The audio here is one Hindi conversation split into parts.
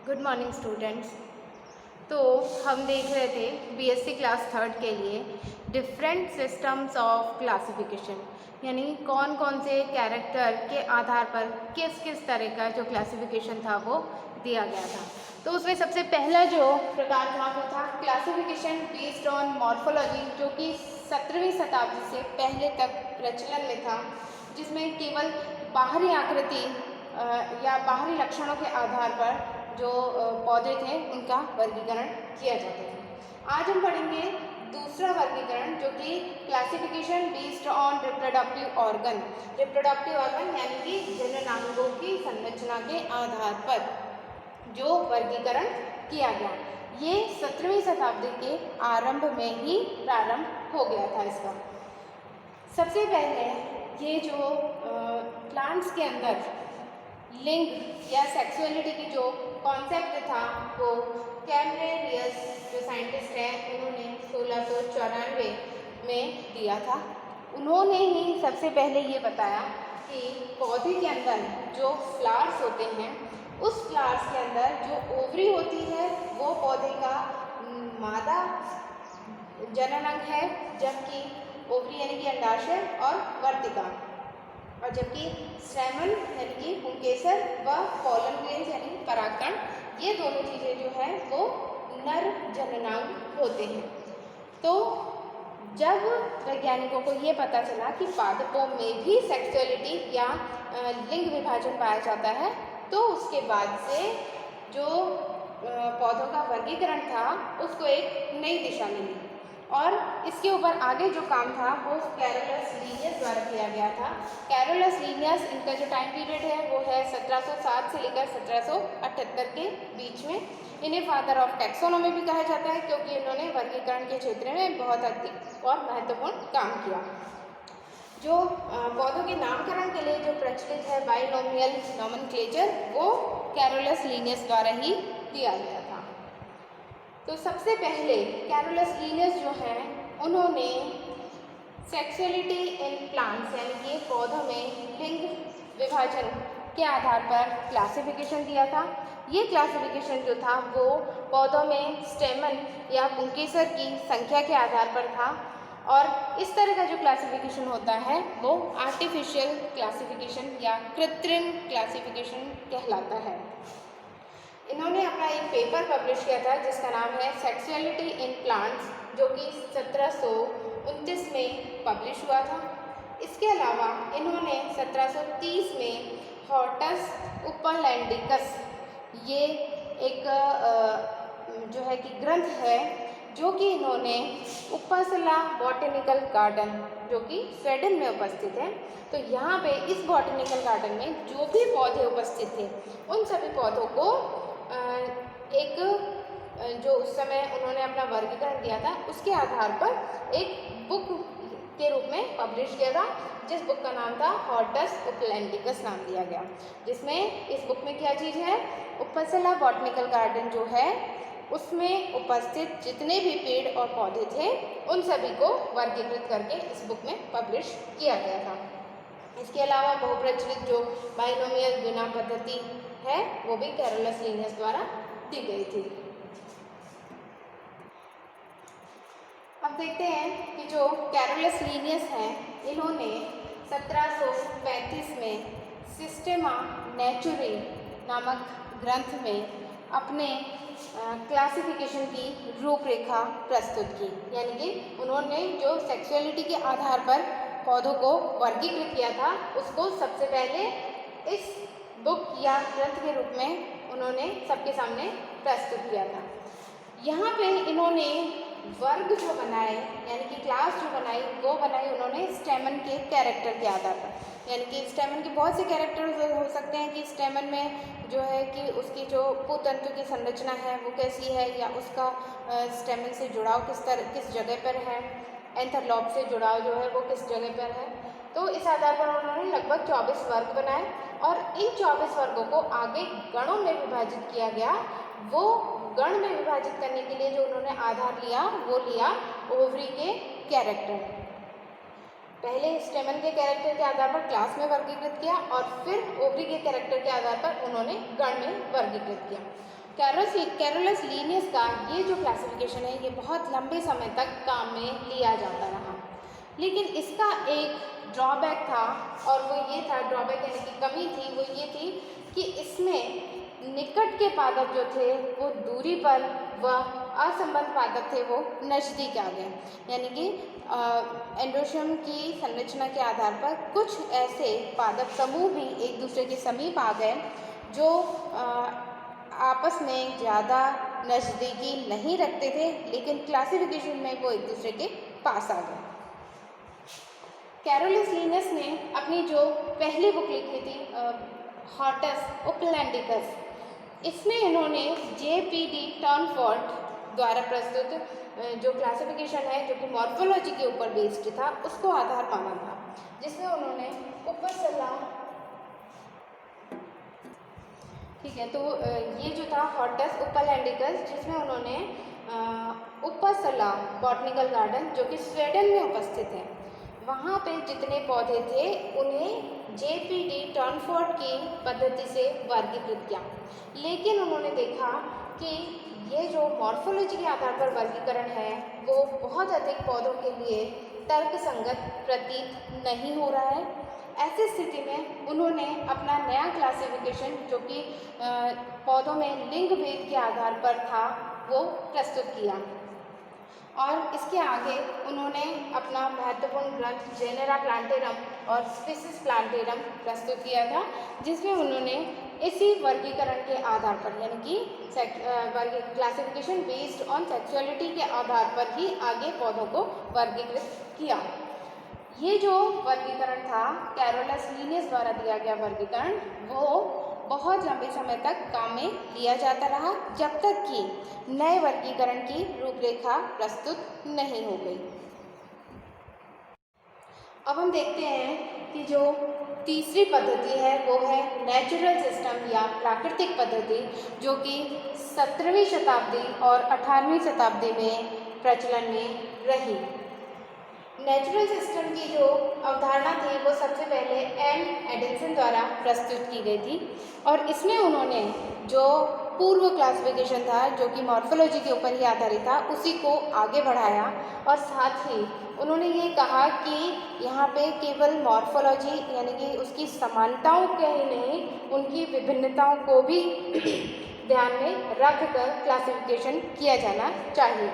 Good morning students. तो हम देख रहे थे बीएससी क्लास थर्ड के लिए डिफरेंट सिस्टम्स ऑफ क्लासिफिकेशन, यानी कौन कौन से कैरेक्टर के आधार पर किस किस तरह का जो क्लासिफिकेशन था वो दिया गया था। तो उसमें सबसे पहला जो प्रकार था वो था क्लासिफिकेशन बेस्ड ऑन मॉर्फोलॉजी, जो कि 17वीं शताब्दी से पहले तक प्रचलन में था, जिसमें केवल बाहरी आकृति या बाहरी लक्षणों के आधार पर जो पौधे थे उनका वर्गीकरण किया जाता था। आज हम पढ़ेंगे दूसरा वर्गीकरण, जो कि classification based on reproductive organ. Reproductive organ यानी कि जननांगों की संरचना के आधार पर जो वर्गीकरण किया गया, ये 17वीं शताब्दी के आरंभ में ही प्रारंभ हो गया था इसका। सबसे पहले ये जो प्लांट्स के अंदर लिंग या सेक्सुअलिटी की जो कॉन्सेप्ट था वो कैमरेरियस जो साइंटिस्ट हैं उन्होंने 1694 में दिया था। उन्होंने ही सबसे पहले ये बताया कि पौधे के अंदर जो फ्लावर्स होते हैं, उस फ्लावर्स के अंदर जो ओवरी होती है वो पौधे का मादा जननांग है, जबकि ओवरी यानी कि अंडाशय और वर्तिका, और जबकि स्टैमन यानी कि पुंकेसर व पोलन ग्रेन्स यानी परागकण, ये दोनों चीज़ें जो है वो नर जननांग होते हैं। तो जब वैज्ञानिकों को ये पता चला कि पादपों में भी सेक्सुअलिटी या लिंग विभाजन पाया जाता है, तो उसके बाद से जो पौधों का वर्गीकरण था उसको एक नई दिशा मिली, और इसके ऊपर आगे जो काम था वो कैरोलस लीनियस द्वारा किया गया था। कैरोलस लीनियस, इनका जो टाइम पीरियड है वो है 1707 से लेकर 1778 के बीच में। इन्हें फादर ऑफ टैक्सोनॉमी भी कहा जाता है, क्योंकि इन्होंने वर्गीकरण के क्षेत्र में बहुत अधिक और महत्वपूर्ण काम किया। जो पौधों के नामकरण के लिए जो प्रचलित है बाइनोमियल नोमेनक्लेचर, वो कैरोलस लीनियस द्वारा ही दिया गया था। तो सबसे पहले कैरोलस लीनियस जो है उन्होंने सेक्सुअलिटी इन प्लांट्स यानी कि पौधों में लिंग विभाजन के आधार पर क्लासिफिकेशन दिया था। ये क्लासिफिकेशन जो था वो पौधों में स्टेमन या पुंकेसर की संख्या के आधार पर था, और इस तरह का जो क्लासिफिकेशन होता है वो आर्टिफिशियल क्लासिफिकेशन या कृत्रिम क्लासिफिकेशन कहलाता है। इन्होंने अपना एक पेपर पब्लिश किया था जिसका नाम है सेक्सुअलिटी इन प्लांट्स, जो कि 1729 में पब्लिश हुआ था। इसके अलावा इन्होंने 1730 में हॉर्टस उपलैंडिकस, ये एक जो है कि ग्रंथ है, जो कि इन्होंने उपसला बॉटेनिकल गार्डन, जो कि स्वीडन में उपस्थित है, तो यहाँ पे इस बॉटेनिकल गार्डन में जो भी पौधे उपस्थित थे उन सभी पौधों को एक जो उस समय उन्होंने अपना वर्गीकरण दिया था उसके आधार पर एक बुक के रूप में पब्लिश किया था, जिस बुक का नाम था हॉर्टस उपलैंडिकस नाम दिया गया। जिसमें इस बुक में क्या चीज़ है, उपसला बॉटनिकल गार्डन जो है उसमें उपस्थित जितने भी पेड़ और पौधे थे उन सभी को वर्गीकृत करके इस बुक में पब्लिश किया गया था। इसके अलावा बहुप्रचलित जो बाइनोमियल गुना पद्धति है वो भी कैरोलस लीनियस द्वारा दी गई थी। अब देखते हैं कि जो कैरोलस लीनियस हैं, इन्होंने 1735 में सिस्टेमा नेचुरी नामक ग्रंथ में अपने क्लासिफिकेशन की रूपरेखा प्रस्तुत की, यानी कि उन्होंने जो सेक्सुअलिटी के आधार पर पौधों को वर्गीकृत किया था उसको सबसे पहले इस बुक या ग्रंथ के रूप में उन्होंने सबके सामने प्रस्तुत किया था। यहाँ पे इन्होंने वर्ग जो बनाए यानी कि क्लास जो बनाई वो बनाई उन्होंने स्टेमन के कैरेक्टर के आधार पर, यानी कि स्टेमन के बहुत से कैरेक्टर हो सकते हैं कि स्टेमन में जो है कि उसकी जो पुतंतु की संरचना है वो कैसी है, या उसका स्टेमन से जुड़ाव किस जगह पर है, एंथरलॉप से जुड़ाव जो है वो किस जगह पर है। तो इस आधार पर उन्होंने लगभग 24 वर्ग बनाए, और इन 24 वर्गों को आगे गणों में विभाजित किया गया। वो गण में विभाजित करने के लिए जो उन्होंने आधार लिया वो लिया ओवरी के कैरेक्टर। पहले स्टेमन के कैरेक्टर के आधार पर क्लास में वर्गीकृत किया और फिर ओवरी के कैरेक्टर के आधार पर उन्होंने गण में वर्गीकृत किया। कैरोलस लीनियस का ये जो क्लासिफिकेशन है ये बहुत लंबे समय तक काम में लिया जाता रहा, लेकिन इसका एक ड्रॉबैक था, और वो ये था, ड्रॉबैक यानी कि कमी थी, वो ये थी कि इसमें निकट के पादप जो थे वो दूरी पर व असंबद्ध पादप थे वो नज़दीक आ गए। यानी कि एंडोशियम की संरचना के आधार पर कुछ ऐसे पादप समूह भी एक दूसरे के समीप आ गए जो आपस में ज़्यादा नज़दीकी नहीं रखते थे, लेकिन क्लासिफिकेशन में वो एक दूसरे के पास आ गए। कैरोलस लीनियस ने अपनी जो पहली बुक लिखी थी हॉर्टस ओपलैंडिकस, इसमें इन्होंने JPD टर्नफोर्ड द्वारा प्रस्तुत जो क्लासिफिकेशन है जो कि मॉर्फोलॉजी के ऊपर बेस्ड था उसको आधार माना था, जिसमें उन्होंने उपसला, ठीक है, तो ये जो था हॉर्टस ओपलैंडिकस, जिसमें उन्होंने उपसला बॉटनिकल गार्डन जो कि स्वीडन में उपस्थित है, वहाँ पे जितने पौधे थे उन्हें JPD टर्नफोर्ड की पद्धति से वर्गीकृत किया। लेकिन उन्होंने देखा कि ये जो मॉर्फोलॉजी के आधार पर वर्गीकरण है वो बहुत अधिक पौधों के लिए तर्कसंगत प्रतीत नहीं हो रहा है। ऐसी स्थिति में उन्होंने अपना नया क्लासिफिकेशन जो कि पौधों में लिंग भेद के आधार पर था वो प्रस्तुत किया, और इसके आगे उन्होंने अपना महत्वपूर्ण ग्रंथ जेनेरा प्लांटेरम और स्पीसीज प्लांटेरम प्रस्तुत किया था, जिसमें उन्होंने इसी वर्गीकरण के आधार पर यानी कि क्लासिफिकेशन बेस्ड ऑन सेक्सुअलिटी के आधार पर ही आगे पौधों को वर्गीकृत किया। ये जो वर्गीकरण था कैरोलस लीनियस द्वारा दिया गया वर्गीकरण, वो बहुत लंबे समय तक काम में लिया जाता रहा जब तक कि नए वर्गीकरण की रूपरेखा प्रस्तुत नहीं हो गई। अब हम देखते हैं कि जो तीसरी पद्धति है वो है नेचुरल सिस्टम या प्राकृतिक पद्धति, जो कि 17वीं शताब्दी और 18वीं शताब्दी में प्रचलन में रही। नेचुरल सिस्टम की जो अवधारणा थी वो सबसे पहले M. एडिसन द्वारा प्रस्तुत की गई थी, और इसमें उन्होंने जो पूर्व क्लासिफिकेशन था जो कि मॉर्फोलॉजी के ऊपर ही आधारित था उसी को आगे बढ़ाया, और साथ ही उन्होंने ये कहा कि यहाँ पे केवल मॉर्फोलॉजी यानी कि उसकी समानताओं के ही नहीं उनकी विभिन्नताओं को भी ध्यान में रख कर क्लासिफिकेशन किया जाना चाहिए।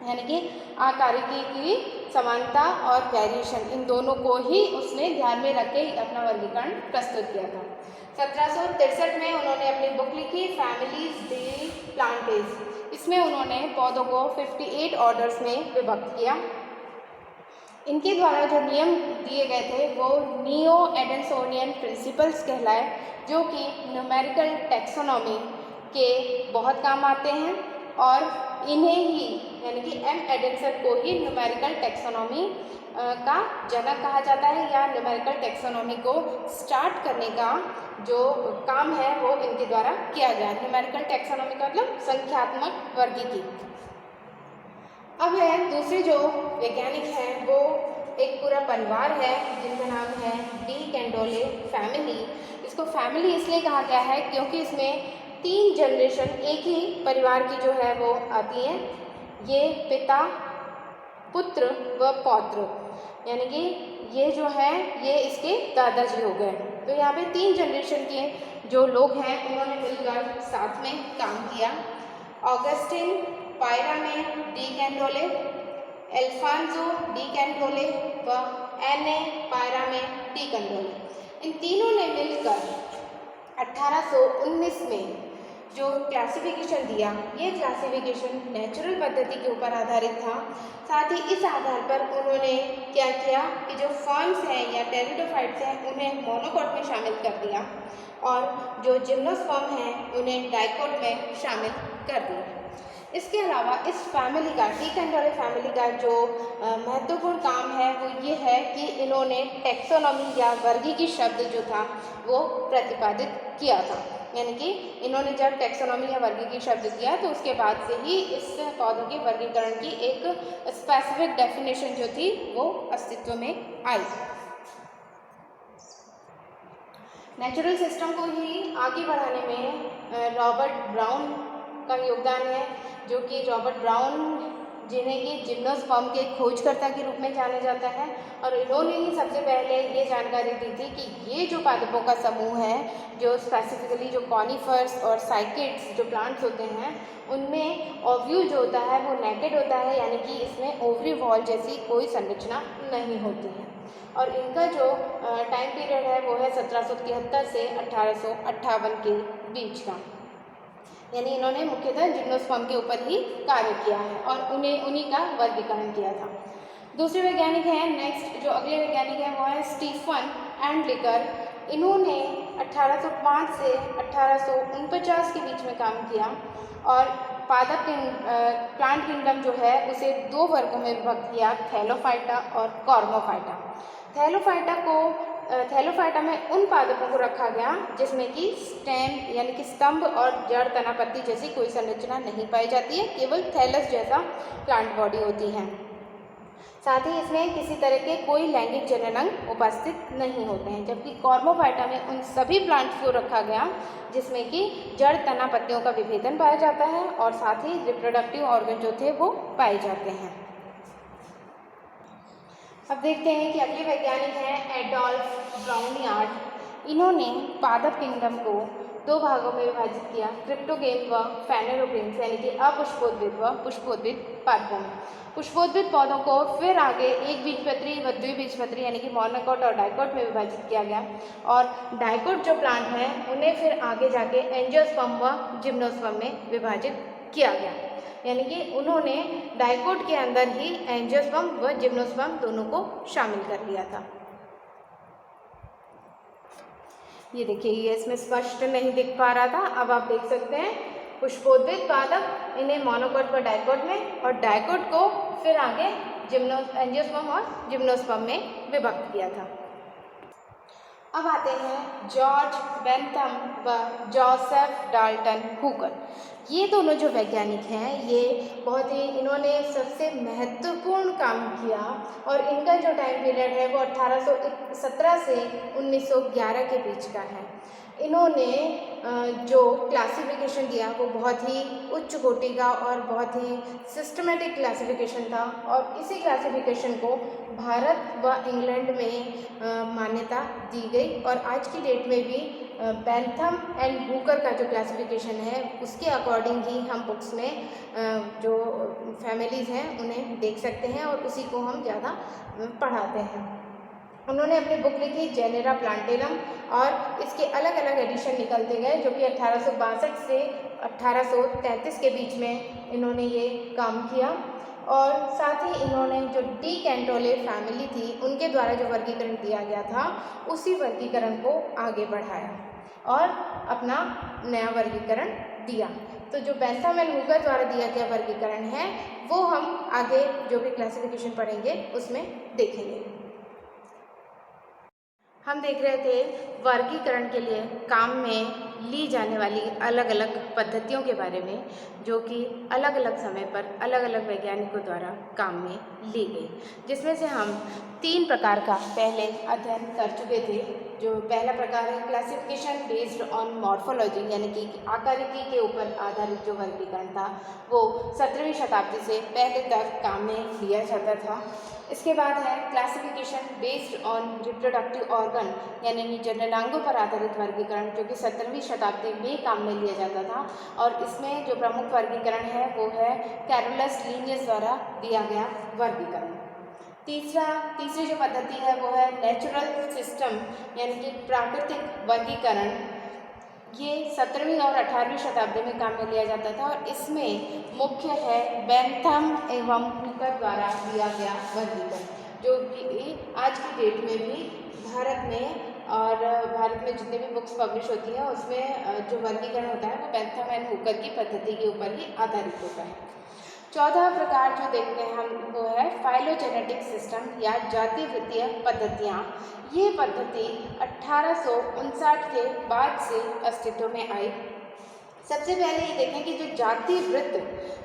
यानी कि आकारिकी की समानता और वेरिएशन, इन दोनों को ही उसने ध्यान में रख के अपना वर्गीकरण प्रस्तुत किया था। 1763 में उन्होंने अपनी बुक लिखी फैमिलीज डी प्लांटेज। इसमें उन्होंने पौधों को 58 ऑर्डर्स में विभक्त किया। इनके द्वारा जो नियम दिए गए थे वो नियो एडेंसोनियन प्रिंसिपल्स कहलाए, जो कि न्यूमेरिकल टैक्सोनॉमी के बहुत काम आते हैं, और इन्हें ही यानी कि M. एडिसन को ही न्यूमेरिकल टैक्सोनॉमी का जनक कहा जाता है, या न्यूमेरिकल टैक्सोनॉमी को स्टार्ट करने का जो काम है वो इनके द्वारा किया गया। न्यूमेरिकल टैक्सोनॉमी का मतलब संख्यात्मक वर्गीकरण। अब है दूसरे जो वैज्ञानिक हैं वो एक पूरा परिवार है जिनका नाम है डी कैंडोले फैमिली। इसको फैमिली इसलिए कहा गया है क्योंकि इसमें 3 जनरेशन एक ही परिवार की जो है वो आती हैं। ये पिता, पुत्र व पौत्र, यानी कि ये जो है ये इसके दादाजी हो गए। तो यहाँ पे 3 जनरेशन के जो लोग हैं उन्होंने मिलकर साथ में काम किया। ऑगस्टिन पायरामेन डी कैंडोले, एल्फांसो डी कैंडोले व एने पायरामेन डी कैंडोले, इन तीनों ने मिलकर 1819 में जो क्लासिफिकेशन दिया, ये क्लासिफिकेशन नेचुरल पद्धति के ऊपर आधारित था। साथ ही इस आधार पर उन्होंने क्या किया कि जो फर्न्स हैं या टेरिडोफाइट्स हैं उन्हें मोनोकॉट में शामिल कर दिया, और जो जिम्नोस्पर्म हैं उन्हें डाइकोट में शामिल कर दिया। इसके अलावा इस फैमिली का, डी कैंडोले फैमिली का जो महत्वपूर्ण काम है वो ये है कि इन्होंने टैक्सोनॉमी या वर्गीकी शब्द जो था वो प्रतिपादित किया था। यानी कि इन्होंने जब टैक्सोनॉमी या वर्गीकी शब्द दिया तो उसके बाद से ही इस पौधों के वर्गीकरण की एक स्पेसिफिक डेफिनेशन जो थी वो अस्तित्व में आई। नेचुरल सिस्टम को ही आगे बढ़ाने में रॉबर्ट ब्राउन का योगदान है, जो कि रॉबर्ट ब्राउन जिन्हें कि जिम्नोस्पर्म के खोजकर्ता के रूप में जाना जाता है, और इन्होंने ही सबसे पहले ये जानकारी दी थी कि ये जो पादपों का समूह है, जो स्पेसिफिकली जो कॉनिफर्स और साइकेड्स जो प्लांट्स होते हैं, उनमें ओव्यूल जो होता है वो नेकेड होता है, यानी कि इसमें ओवरी वॉल जैसी कोई संरचना नहीं होती है। और इनका जो टाइम पीरियड है वो है 1773 से 1858 के बीच का, यानी इन्होंने मुख्यतः जिम्नोस्पर्म के ऊपर ही कार्य किया है और उन्हीं का वर्गीकरण किया था। दूसरे वैज्ञानिक हैं, नेक्स्ट जो अगले वैज्ञानिक हैं वो है स्टीफन एंडलिकर। इन्होंने 1805 से 1849 के बीच में काम किया और पादप प्लांट किंगडम जो है उसे दो वर्गों में विभक्त किया, थैलोफाइटा और कॉर्मोफाइटा। थैलोफाइटा में उन पादपों को रखा गया जिसमें कि स्टेम यानी कि स्तंभ और जड़ तना पत्ती जैसी कोई संरचना नहीं पाई जाती है, केवल थैलस जैसा प्लांट बॉडी होती है। साथ ही इसमें किसी तरह के कोई लैंगिक जननांग उपस्थित नहीं होते हैं, जबकि कॉर्मोफाइटा में उन सभी प्लांट्स को रखा गया जिसमें कि जड़ तना पत्तियों का विभेदन पाया जाता है और साथ ही रिप्रोडक्टिव ऑर्गन जो थे वो पाए जाते हैं। अब देखते हैं कि अगले वैज्ञानिक हैं एडोल्फ ब्राउनियार्ड। इन्होंने पादप किंगडम को दो भागों में विभाजित किया, क्रिप्टोगेम व फेनेरोगेम्स, यानी कि अपुष्पोद्भिद व पुष्पोद्भिद पादपों में। पुष्पोद्भिद पौधों को फिर आगे एक बीजपत्री व द्विबीजपत्री यानी कि मोनोकोट और डाइकोट में विभाजित किया गया, और डाइकोट जो प्लांट हैं उन्हें फिर आगे जाके एंजियोस्पर्म व जिम्नोस्पर्म में विभाजित किया गया, यानी कि उन्होंने डाइकोट के अंदर ही एंजियोस्पर्म व जिम्नोस्पर्म दोनों को शामिल कर लिया था। ये देखिए, ये इसमें स्पष्ट नहीं दिख पा रहा था, अब आप देख सकते हैं। पुष्पोद्भिद पादप इन्हें मोनोकोट व डाइकोट में, और डाइकोट को फिर आगे एंजियोस्पर्म और जिम्नोस्पर्म में विभक्त किया था। अब आते हैं जॉर्ज बेंथम व जोसेफ डाल्टन हुकर। ये दोनों जो वैज्ञानिक हैं ये बहुत ही इन्होंने सबसे महत्वपूर्ण काम किया, और इनका जो टाइम पीरियड है वो 1817 से 1911 के बीच का है। इन्होंने जो क्लासिफिकेशन दिया वो बहुत ही उच्च कोटि का और बहुत ही सिस्टमेटिक क्लासिफिकेशन था, और इसी क्लासिफिकेशन को भारत व इंग्लैंड में मान्यता दी गई, और आज की डेट में भी बेंथम एंड हुकर का जो क्लासिफिकेशन है उसके अकॉर्डिंग ही हम बुक्स में जो फैमिलीज़ हैं उन्हें देख सकते हैं, और उसी को हम ज़्यादा पढ़ाते हैं। उन्होंने अपनी बुक लिखी जेनेरा प्लांटेरम, और इसके अलग अलग एडिशन निकलते गए, जो कि 1862 से 1833 के बीच में इन्होंने ये काम किया। और साथ ही इन्होंने जो डी कैंटोले फैमिली थी उनके द्वारा जो वर्गीकरण दिया गया था उसी वर्गीकरण को आगे बढ़ाया और अपना नया वर्गीकरण दिया। तो जो बेंथम एंड हुकर द्वारा दिया गया वर्गीकरण है वो हम आगे जो भी क्लासिफिकेशन पढ़ेंगे उसमें देखेंगे। हम देख रहे थे वर्गीकरण के लिए काम में ली जाने वाली अलग अलग पद्धतियों के बारे में, जो कि अलग अलग समय पर अलग अलग वैज्ञानिकों द्वारा काम में ली गई, जिसमें से हम 3 प्रकार का पहले अध्ययन कर चुके थे। जो पहला प्रकार है क्लासिफिकेशन बेस्ड ऑन मॉर्फोलॉजी, यानी कि आकारिकी के ऊपर आधारित जो वर्गीकरण था वो 17वीं शताब्दी से पहले तक काम में लिया जाता था। इसके बाद है classification based on reproductive organ, यानी जननांगों पर आधारित वर्गीकरण, जो कि 17वीं शताब्दी में काम में लिया जाता था, और इसमें जो प्रमुख वर्गीकरण है वो है कैरोलस लिनियस द्वारा दिया गया वर्गीकरण। तीसरी जो पद्धति है वो है नेचुरल सिस्टम, यानी कि प्राकृतिक वर्गीकरण। ये 17वीं और 18वीं शताब्दी में काम में लिया जाता था, और इसमें मुख्य है बेंथम एवं हुकर द्वारा दिया गया वर्गीकरण, जो कि आज की डेट में भी भारत में जितने भी बुक्स पब्लिश होती हैं उसमें जो वर्गीकरण होता है वो बेंथम एंड हुकर की पद्धति के ऊपर ही आधारित होता है। चौथा प्रकार जो देखते हैं हम वो है फाइलोजेनेटिक सिस्टम या जातिवृत्तीय पद्धतियाँ। ये पद्धति 1859 के बाद से अस्तित्व में आई। सबसे पहले ये देखें कि जो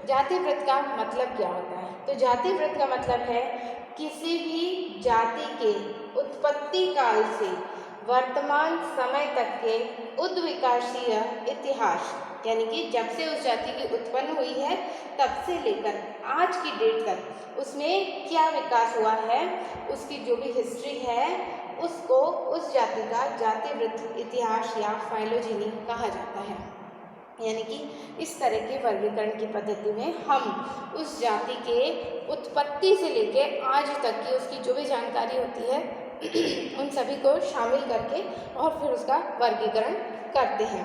जातिवृत्त का मतलब क्या होता है। तो जातिवृत्त का मतलब है किसी भी जाति के उत्पत्ति काल से वर्तमान समय तक के उद्विकासीय इतिहास, यानी कि जब से उस जाति की उत्पन्न हुई है तब से लेकर आज की डेट तक उसमें क्या विकास हुआ है, उसकी जो भी हिस्ट्री है उसको उस जाति का जातिवृत्त इतिहास या फाइलोजेनी कहा जाता है। यानी कि इस तरह के वर्गीकरण की पद्धति में हम उस जाति के उत्पत्ति से लेके आज तक की उसकी जो भी जानकारी होती है उन सभी को शामिल करके और फिर उसका वर्गीकरण करते हैं।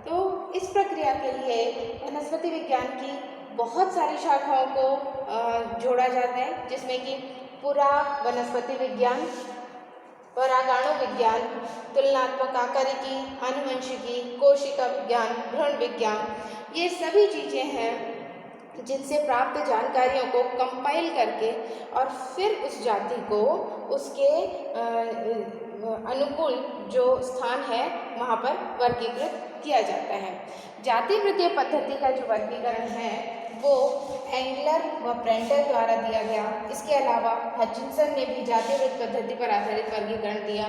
तो इस प्रक्रिया के लिए वनस्पति विज्ञान की बहुत सारी शाखाओं को जोड़ा जाता है, जिसमें कि पुरा वनस्पति विज्ञान, परागाणु विज्ञान, तुलनात्मक आकारिकी, आनुवंशिकी, कोशिका विज्ञान, भ्रूण विज्ञान, ये सभी चीज़ें हैं जिनसे प्राप्त जानकारियों को कंपाइल करके और फिर उस जाति को उसके अनुकूल जो स्थान है वहाँ पर वर्गीकृत किया जाता है। जातिवृत्तीय पद्धति का जो वर्गीकरण है वो एंगलर व प्रेंटल द्वारा दिया गया। इसके अलावा हचिंसन ने भी जातिवृत्त पद्धति पर आधारित वर्गीकरण दिया।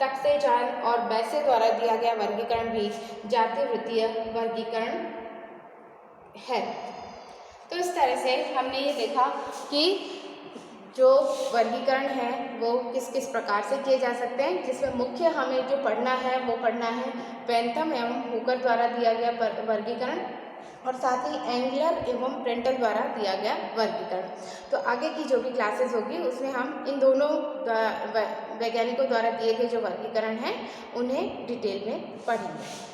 तख्तेजान और बैसे द्वारा दिया गया वर्गीकरण भी जातिवृत्तीय वर्गीकरण है। तो इस तरह से हमने ये देखा कि जो वर्गीकरण है वो किस किस प्रकार से किए जा सकते हैं, जिसमें मुख्य हमें जो पढ़ना है वो पढ़ना है बेंथम एवं हुकर द्वारा दिया गया वर्गीकरण और साथ ही एंगलर एवं प्रेंटल द्वारा दिया गया वर्गीकरण। तो आगे की जो भी क्लासेस होगी उसमें हम इन दोनों वैज्ञानिकों द्वारा दिए गए जो वर्गीकरण हैं उन्हें डिटेल में पढ़ेंगे।